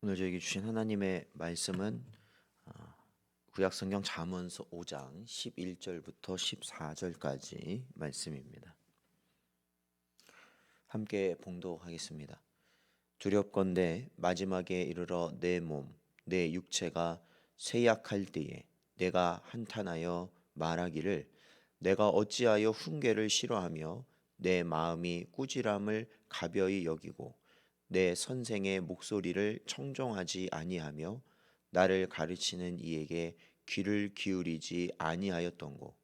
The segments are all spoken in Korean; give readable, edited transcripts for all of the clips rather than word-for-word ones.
오늘 저에게 주신 하나님의 말씀은 구약성경 잠언서 5장 11절부터 14절까지 말씀입니다. 함께 봉독하겠습니다. 두렵건대 마지막에 이르러 내 몸, 내 육체가 쇠약할 때에 내가 한탄하여 말하기를 내가 어찌하여 훈계를 싫어하며 내 마음이 꾸지람을 가벼이 여기고 내 선생의 목소리를 청종하지 아니하며 나를 가르치는 이에게 귀를 기울이지 아니하였던고.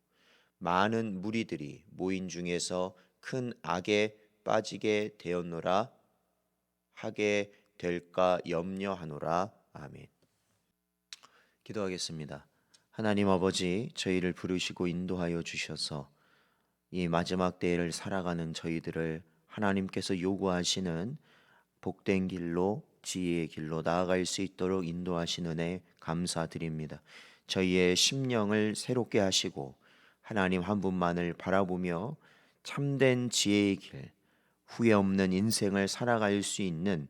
많은 무리들이 모인 중에서 큰 악에 빠지게 되었노라 하게 될까 염려하노라. 아멘. 기도하겠습니다. 하나님 아버지, 저희를 부르시고 인도하여 주셔서 이 마지막 때를 살아가는 저희들을 하나님께서 요구하시는 복된 길로, 지혜의 길로 나아갈 수 있도록 인도하시는 은혜 감사드립니다. 저희의 심령을 새롭게 하시고 하나님 한 분만을 바라보며 참된 지혜의 길, 후회 없는 인생을 살아갈 수 있는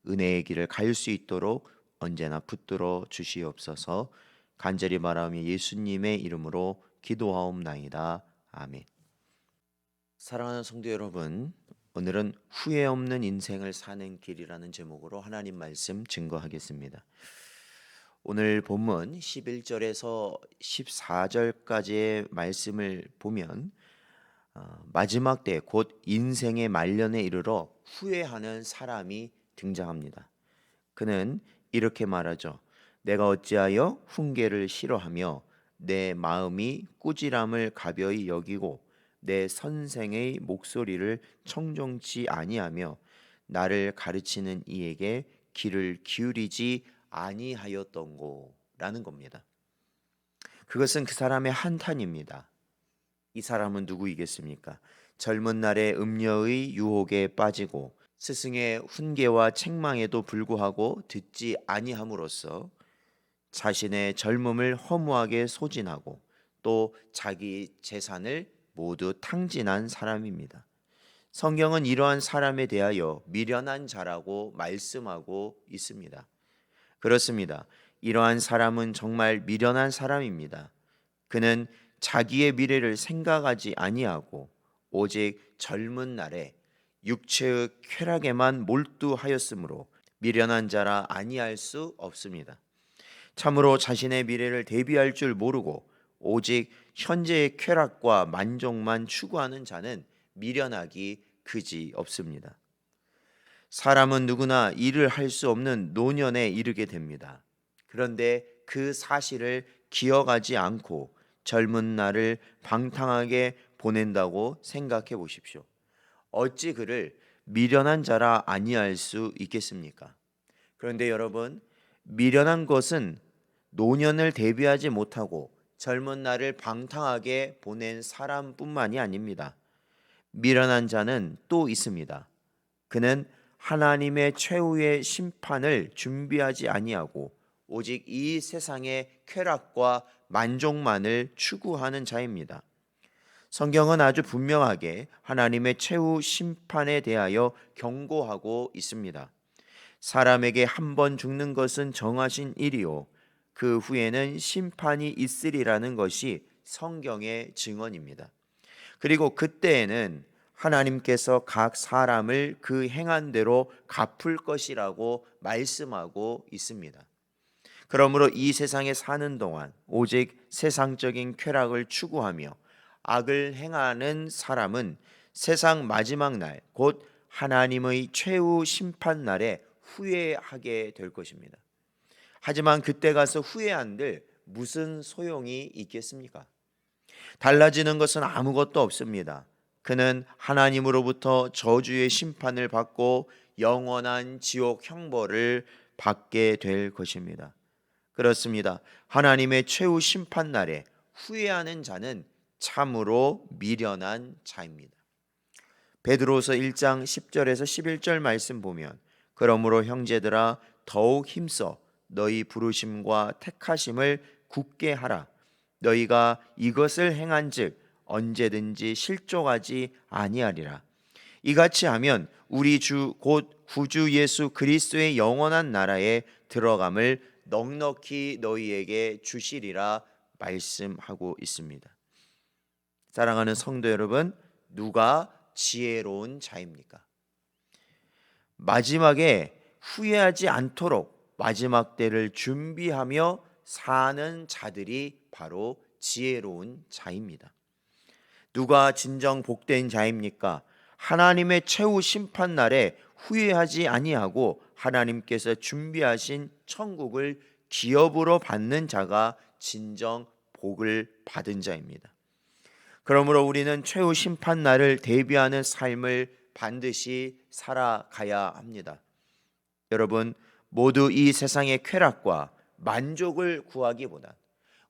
은혜의 길을 갈 수 있도록 언제나 붙들어 주시옵소서. 간절히 바라며 예수님의 이름으로 기도하옵나이다. 아멘. 사랑하는 성도 여러분, 오늘은 후회 없는 인생을 사는 길이라는 제목으로 하나님 말씀 증거하겠습니다. 오늘 본문 11절에서 14절까지의 말씀을 보면 마지막 때 곧 인생의 말년에 이르러 후회하는 사람이 등장합니다. 그는 이렇게 말하죠. 내가 어찌하여 훈계를 싫어하며 내 마음이 꾸지람을 가벼이 여기고 내 선생의 목소리를 청종치 아니하며 나를 가르치는 이에게 귀를 기울이지 아니하였던고라는 겁니다. 그것은 그 사람의 한탄입니다. 이 사람은 누구이겠습니까? 젊은 날에 음녀의 유혹에 빠지고 스승의 훈계와 책망에도 불구하고 듣지 아니함으로써 자신의 젊음을 허무하게 소진하고 또 자기 재산을 모두 탕진한 사람입니다. 성경은 이러한 사람에 대하여 미련한 자라고 말씀하고 있습니다. 그렇습니다. 이러한 사람은 정말 미련한 사람입니다. 그는 자기의 미래를 생각하지 아니하고 오직 젊은 날에 육체의 쾌락에만 몰두하였으므로 미련한 자라 아니할 수 없습니다. 참으로 자신의 미래를 대비할 줄 모르고 오직 현재의 쾌락과 만족만 추구하는 자는 미련하기 그지 없습니다. 사람은 누구나 일을 할 수 없는 노년에 이르게 됩니다. 그런데 그 사실을 기억하지 않고 젊은 날을 방탕하게 보낸다고 생각해 보십시오. 어찌 그를 미련한 자라 아니할 수 있겠습니까? 그런데 여러분, 미련한 것은 노년을 대비하지 못하고 젊은 날을 방탕하게 보낸 사람뿐만이 아닙니다. 미련한 자는 또 있습니다. 그는 하나님의 최후의 심판을 준비하지 아니하고 오직 이 세상의 쾌락과 만족만을 추구하는 자입니다. 성경은 아주 분명하게 하나님의 최후 심판에 대하여 경고하고 있습니다. 사람에게 한 번 죽는 것은 정하신 일이요 그 후에는 심판이 있으리라는 것이 성경의 증언입니다. 그리고 그때에는 하나님께서 각 사람을 그 행한 대로 갚을 것이라고 말씀하고 있습니다. 그러므로 이 세상에 사는 동안 오직 세상적인 쾌락을 추구하며 악을 행하는 사람은 세상 마지막 날, 곧 하나님의 최후 심판 날에 후회하게 될 것입니다. 하지만 그때 가서 후회한들 무슨 소용이 있겠습니까? 달라지는 것은 아무것도 없습니다. 그는 하나님으로부터 저주의 심판을 받고 영원한 지옥 형벌을 받게 될 것입니다. 그렇습니다. 하나님의 최후 심판 날에 후회하는 자는 참으로 미련한 자입니다. 베드로서 1장 10절에서 11절 말씀 보면 그러므로 형제들아 더욱 힘써 너희 부르심과 택하심을 굳게 하라. 너희가 이것을 행한즉 언제든지 실족하지 아니하리라. 이같이 하면 우리 주 곧 구주 예수 그리스도의 영원한 나라에 들어감을 넉넉히 너희에게 주시리라 말씀하고 있습니다. 사랑하는 성도 여러분, 누가 지혜로운 자입니까? 마지막에 후회하지 않도록 마지막 때를 준비하며 사는 자들이 바로 지혜로운 자입니다. 누가 진정 복된 자입니까? 하나님의 최후 심판 날에 후회하지 아니하고 하나님께서 준비하신 천국을 기업으로 받는 자가 진정 복을 받은 자입니다. 그러므로 우리는 최후 심판 날을 대비하는 삶을 반드시 살아가야 합니다. 여러분, 모두 이 세상의 쾌락과 만족을 구하기보다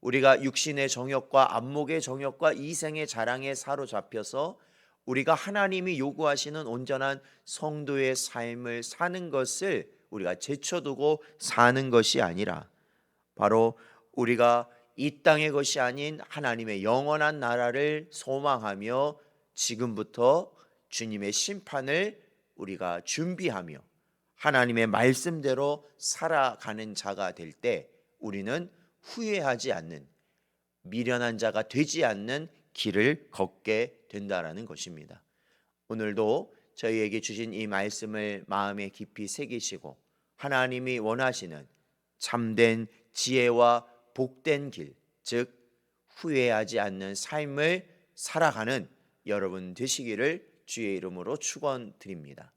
우리가 육신의 정욕과 안목의 정욕과 이생의 자랑에 사로잡혀서 우리가 하나님이 요구하시는 온전한 성도의 삶을 사는 것을 우리가 제쳐두고 사는 것이 아니라 바로 우리가 이 땅의 것이 아닌 하나님의 영원한 나라를 소망하며 지금부터 주님의 심판을 우리가 준비하며 하나님의 말씀대로 살아가는 자가 될 때 우리는 후회하지 않는, 미련한 자가 되지 않는 길을 걷게 된다라는 것입니다. 오늘도 저희에게 주신 이 말씀을 마음에 깊이 새기시고 하나님이 원하시는 참된 지혜와 복된 길, 즉 후회하지 않는 삶을 살아가는 여러분 되시기를 주의 이름으로 축원드립니다.